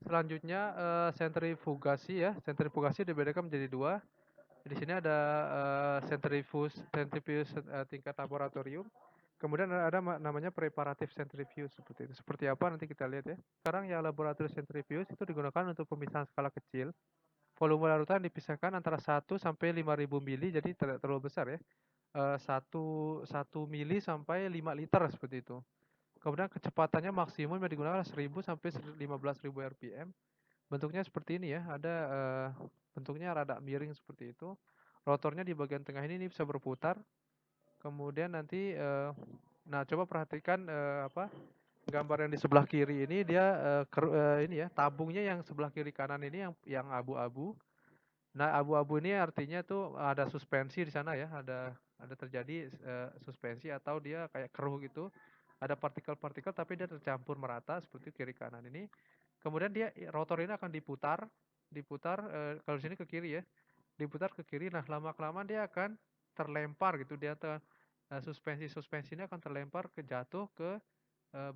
Selanjutnya sentrifugasi ya. Sentrifugasi dibedakan menjadi dua. Di sini ada centrifuge tingkat laboratorium. Kemudian ada namanya preparative centrifuge seperti itu. Seperti apa nanti kita lihat ya. Sekarang yang laboratorium centrifuge itu digunakan untuk pemisahan skala kecil. Volume larutan dipisahkan antara 1 sampai 5.000 mili, jadi tidak terlalu besar ya. 1 mili sampai 5 liter seperti itu. Kemudian kecepatannya maksimum yang digunakan 1000 sampai 15.000 rpm. Bentuknya seperti ini ya, ada bentuknya rada miring seperti itu. Rotornya di bagian tengah ini bisa berputar. Kemudian nanti nah coba perhatikan gambar yang di sebelah kiri ini dia ini ya, tabungnya yang sebelah kiri kanan ini yang abu-abu. Nah, abu-abu ini artinya tuh ada suspensi di sana ya, ada terjadi suspensi atau dia kayak keruh gitu. Ada partikel-partikel tapi dia tercampur merata seperti kiri kanan ini. Kemudian dia rotor ini akan diputar kalau di sini ke kiri ya, diputar ke kiri. Nah, lama-kelamaan dia akan terlempar gitu, suspensi-suspensi ini akan terlempar jatuh ke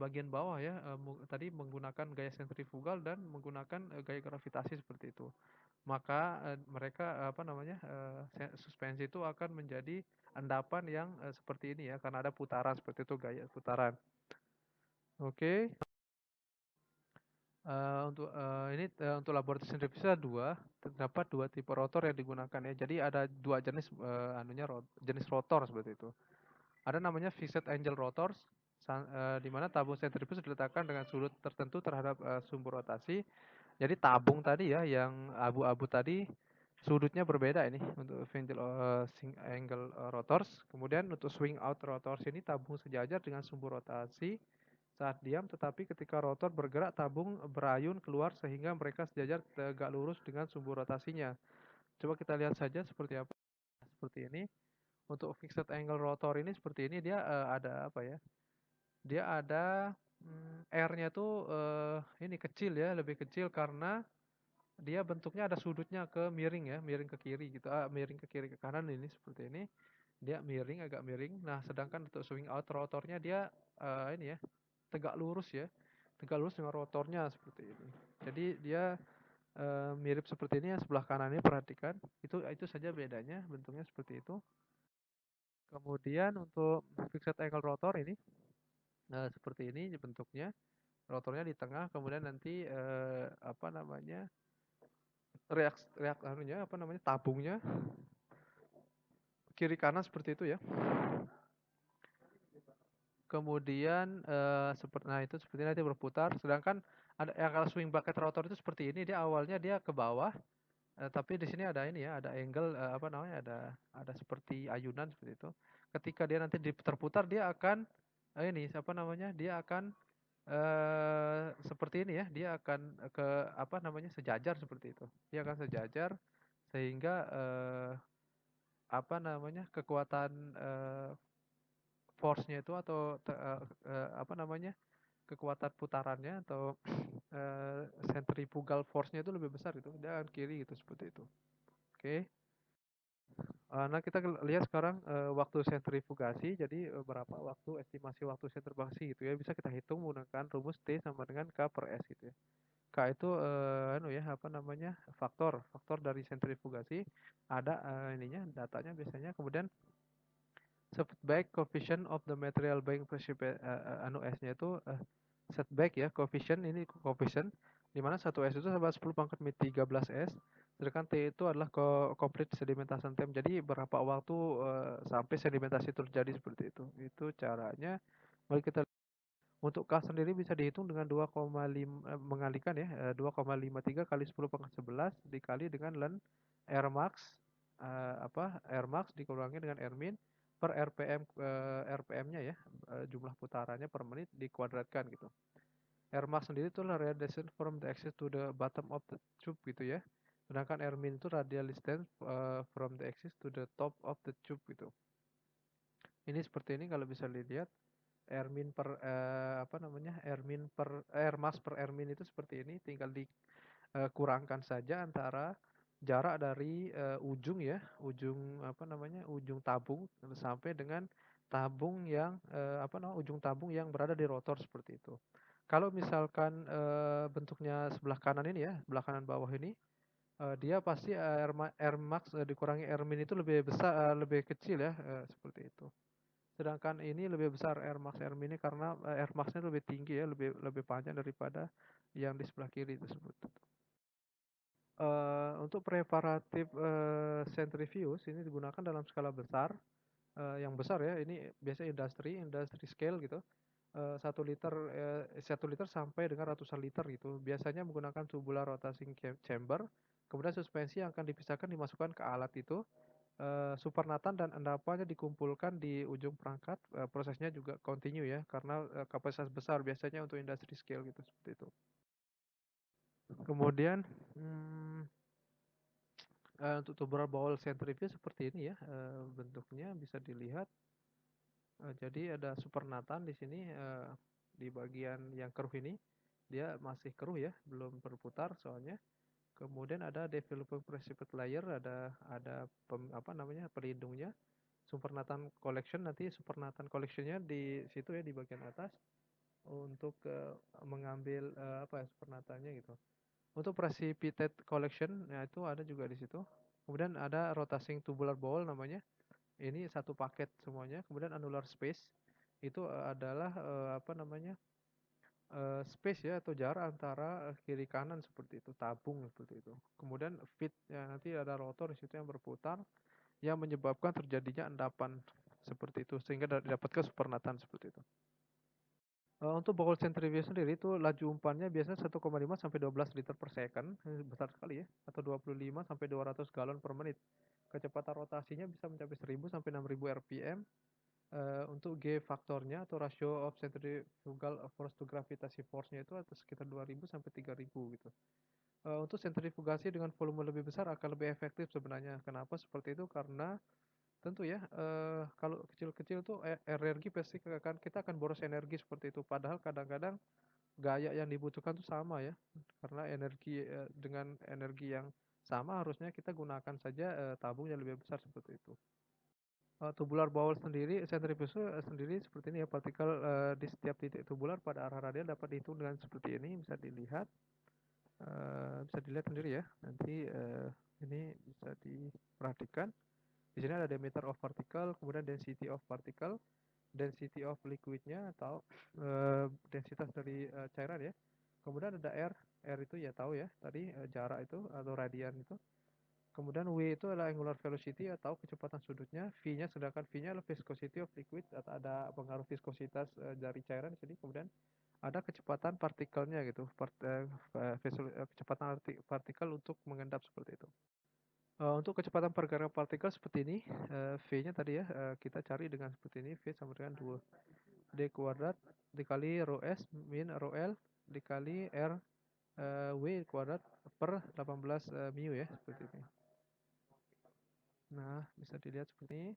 bagian bawah ya, tadi menggunakan gaya sentrifugal dan menggunakan gaya gravitasi seperti itu. Maka mereka suspensi itu akan menjadi endapan yang seperti ini ya, karena ada putaran seperti itu, gaya putaran. Oke. Untuk laboratorium sentrifuge terdapat dua tipe rotor yang digunakan ya. Jadi ada dua jenis jenis rotor seperti itu. Ada namanya fixed angle rotors, di mana tabung sentrifuge diletakkan dengan sudut tertentu terhadap sumber rotasi. Jadi tabung tadi ya, yang abu-abu tadi sudutnya berbeda ini untuk angle rotors. Kemudian untuk swing out rotors ini tabung sejajar dengan sumber rotasi saat diam, tetapi ketika rotor bergerak tabung berayun keluar sehingga mereka sejajar tegak lurus dengan sumber rotasinya. Coba kita lihat saja seperti apa. Seperti ini. Untuk fixed angle rotor ini seperti ini, dia ada apa ya? Dia ada R-nya tuh ini kecil ya, lebih kecil karena dia bentuknya ada sudutnya ke miring ya, miring ke kiri gitu, miring ke kiri ke kanan ini seperti ini. Dia miring, agak miring. Nah, sedangkan untuk swing out rotornya dia ini ya, tegak lurus ya. Tegak lurus dengan rotornya seperti ini. Jadi dia mirip seperti ini, yang sebelah kanan ini perhatikan. Itu saja bedanya, bentuknya seperti itu. Kemudian untuk fixed angle rotor ini seperti ini bentuknya. Rotornya di tengah, kemudian nanti tabungnya kiri kanan seperti itu ya. Kemudian itu seperti nanti berputar. Sedangkan ada yang kalau swing bucket rotor itu seperti ini, dia awalnya dia ke bawah, tapi di sini ada ini ya, ada angle ada seperti ayunan seperti itu. Ketika dia nanti terputar, dia akan dia akan seperti ini ya, dia akan sejajar seperti itu. Dia akan sejajar sehingga kekuatan force-nya itu atau kekuatan putarannya atau centrifugal force-nya itu lebih besar itu, dia akan kiri gitu seperti itu. Oke. Nah, kita lihat sekarang waktu sentrifugasi. Jadi berapa estimasi waktu sentrifugasi gitu ya, bisa kita hitung menggunakan rumus T sama dengan K per S gitu ya. K itu faktor dari sentrifugasi, ada datanya biasanya. Kemudian setback coefficient of the material being precipitate, S-nya itu setback ya, coefficient ini coefficient di mana 1S itu sama 10 pangkat 13 S, sedangkan T itu adalah complete sedimentation time. Jadi berapa waktu sampai sedimentasi terjadi seperti itu. Itu caranya. Mari kita untuk K sendiri bisa dihitung dengan 2,5 mengalikan ya, 2,53 kali 10 pangkat 11 dikali dengan ln R max R max dikurangi dengan R min per RPM-nya ya, jumlah putarannya per menit dikuadratkan gitu. R max sendiri itu adalah radial distance from the axis to the bottom of the tube gitu ya. Sedangkan R min itu radial distance from the axis to the top of the tube gitu. Ini seperti ini kalau bisa dilihat. R min per R max per R min itu seperti ini, tinggal dikurangkan saja antara jarak dari ujung tabung sampai dengan tabung yang ujung tabung yang berada di rotor seperti itu. Kalau misalkan bentuknya sebelah kanan ini ya, sebelah kanan bawah ini, dia pasti Air Max dikurangi Air Min itu lebih besar, lebih kecil ya, seperti itu. Sedangkan ini lebih besar Air Max Air Mini karena Air Max-nya lebih tinggi ya, lebih lebih panjang daripada yang di sebelah kiri tersebut. Untuk preparatif centrifuge ini digunakan dalam skala besar, yang besar ya. Ini biasanya industri scale gitu. 1 liter 1 liter sampai dengan ratusan liter gitu. Biasanya menggunakan tubular rotating chamber. Kemudian suspensi yang akan dipisahkan dimasukkan ke alat itu. Supernatan dan endapannya dikumpulkan di ujung perangkat. Prosesnya juga continue ya, karena kapasitas besar biasanya untuk industri scale gitu seperti itu. Kemudian untuk tubular bowl centrifuge seperti ini ya, bentuknya bisa dilihat. Jadi ada supernatan di sini, di bagian yang keruh ini dia masih keruh ya, belum berputar soalnya. Kemudian ada developing precipitate layer, ada apa namanya, pelindungnya. Supernatan collection, nanti supernatan collectionnya di situ ya, di bagian atas untuk mengambil apa ya, supernatannya gitu. Untuk precipitate collection ya itu ada juga di situ. Kemudian ada rotating tubular bowl namanya. Ini satu paket semuanya. Kemudian annular space itu adalah apa namanya, space ya atau jarak antara kiri kanan seperti itu, tabung seperti itu. Kemudian feed ya, nanti ada rotor di situ yang berputar yang menyebabkan terjadinya endapan seperti itu sehingga didapatkan supernatan seperti itu. Untuk bowl centrifuge sendiri itu laju umpannya biasanya 1,5 sampai 12 liter per second, besar sekali ya, atau 25 sampai 200 galon per menit. Kecepatan rotasinya bisa mencapai 1000 sampai 6000 rpm. Untuk G faktornya atau ratio of centrifugal force to gravitasi force-nya itu atau sekitar 2000 sampai 3000 gitu. Untuk sentrifugasi dengan volume lebih besar akan lebih efektif sebenarnya. Kenapa seperti itu? Karena tentu ya, kalau kecil-kecil tuh energi pasti kita akan boros energi seperti itu. Padahal kadang-kadang gaya yang dibutuhkan tuh sama ya. Karena energi dengan energi yang sama harusnya kita gunakan saja tabung yang lebih besar seperti itu. Tubular bowl sendiri, sentrifuge sendiri seperti ini ya, partikel di setiap titik tubular pada arah radial dapat dihitung dengan seperti ini, bisa dilihat sendiri ya. Nanti ini bisa diperhatikan. Di sini ada diameter of particle, kemudian density of particle, density of liquidnya atau densitas dari cairan ya. Kemudian ada R itu ya tahu ya tadi, jarak itu atau radian itu. Kemudian W itu adalah angular velocity atau kecepatan sudutnya, V-nya sedangkan V-nya adalah viscosity of liquid atau ada pengaruh viskositas dari cairan di sini. Kemudian ada kecepatan partikelnya gitu, kecepatan partikel untuk mengendap seperti itu. Untuk kecepatan pergerakan partikel seperti ini, V-nya tadi ya, kita cari dengan seperti ini, V sama dengan 2D kuadrat dikali rho S min rho L dikali R W kuadrat per 18 mu ya, seperti ini. Nah, bisa dilihat seperti ini.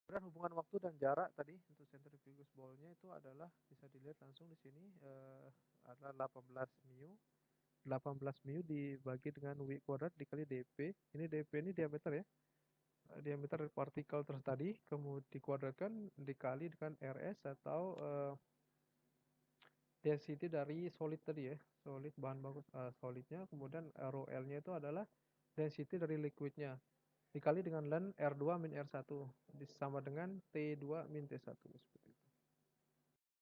Kemudian hubungan waktu dan jarak tadi untuk centrifugal bowl-nya itu adalah bisa dilihat langsung di sini, adalah 18 mu. 18 mu dibagi dengan W kuadrat dikali dP. Ini dP ini diameter ya. Diameter partikel tadi kemudian dikuadratkan dikali dengan RS atau density dari solid tadi ya. Solid, bahan baku solidnya. Kemudian rho L-nya itu adalah density dari liquidnya dikali dengan ln R2 min R1 sama dengan T2 min T1 seperti itu.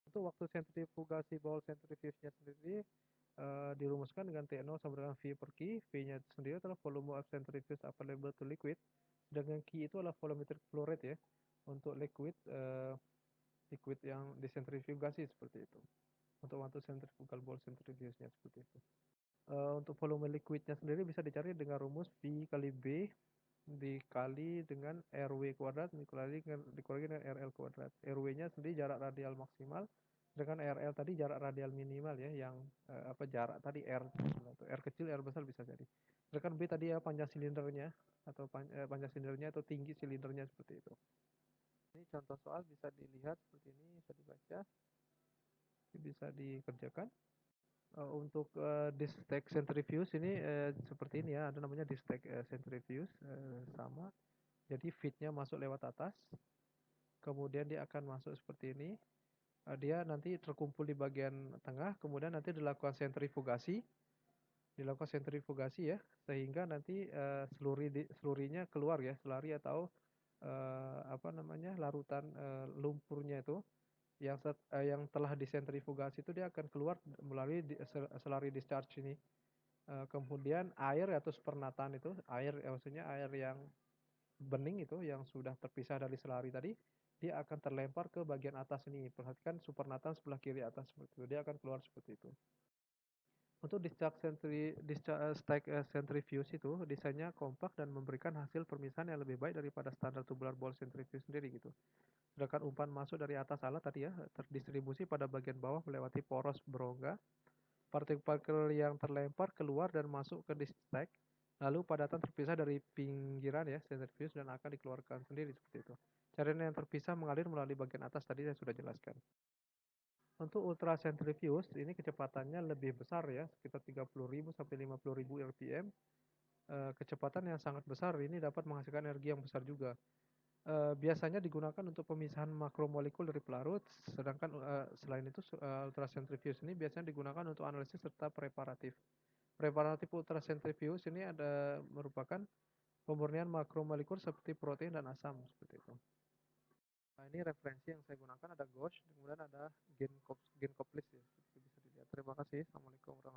Untuk waktu sentrifugasi bowl centrifuge-nya sendiri dirumuskan dengan T0 sama dengan V per Q. V-nya sendiri adalah volume of centrifuge available to liquid. Sedangkan Q itu adalah volumetric flow rate ya. Untuk liquid yang disentrifugasi seperti itu. Untuk waktu centrifugal bowl centrifuge-nya seperti itu. Untuk volume liquidnya sendiri bisa dicari dengan rumus V kali B dikali dengan RW kuadrat dikurangi dengan RL kuadrat. RW-nya sendiri jarak radial maksimal, dengan RL tadi jarak radial minimal ya, yang apa jarak tadi R atau R kecil R besar bisa jadi. Sedangkan B tadi ya panjang silindernya atau panjang silindernya atau tinggi silindernya seperti itu. Ini contoh soal bisa dilihat seperti ini, bisa dibaca, bisa dikerjakan. Untuk disk stack centrifuge ini seperti ini ya, ada namanya disk stack centrifuge, sama. Jadi feednya masuk lewat atas, kemudian dia akan masuk seperti ini, Dia nanti terkumpul di bagian tengah, kemudian nanti dilakukan sentrifugasi ya, sehingga nanti selurinya keluar ya, selari atau apa namanya, larutan lumpurnya itu yang telah disentrifugasi itu dia akan keluar melalui selari discharge ini. Kemudian air atau supernatant itu, maksudnya air yang bening itu yang sudah terpisah dari selari tadi, dia akan terlempar ke bagian atas ini. Perhatikan supernatant sebelah kiri atas seperti itu, dia akan keluar seperti itu. Untuk stack centrifuge itu desainnya kompak dan memberikan hasil permisahan yang lebih baik daripada standar tubular ball centrifuge sendiri gitu. Sedangkan umpan masuk dari atas alat tadi ya terdistribusi pada bagian bawah melewati poros berongga. Partikel-partikel yang terlempar keluar dan masuk ke disk stack, lalu padatan terpisah dari pinggiran ya centrifuge dan akan dikeluarkan sendiri seperti itu. Cairan yang terpisah mengalir melalui bagian atas tadi saya sudah jelaskan. Untuk ultra centrifuge ini kecepatannya lebih besar ya, sekitar 30.000 sampai 50.000 rpm. Kecepatan yang sangat besar ini dapat menghasilkan energi yang besar juga. Biasanya digunakan untuk pemisahan makromolekul dari pelarut, sedangkan selain itu ultracentrifuge ini biasanya digunakan untuk analisis serta preparatif. Preparatif ultracentrifuge ini merupakan pemurnian makromolekul seperti protein dan asam seperti itu. Nah, ini referensi yang saya gunakan ada Gauss, kemudian ada Genkoplis ya, seperti bisa dilihat. Terima kasih. Assalamualaikum warahmatullahi wabarakatuh.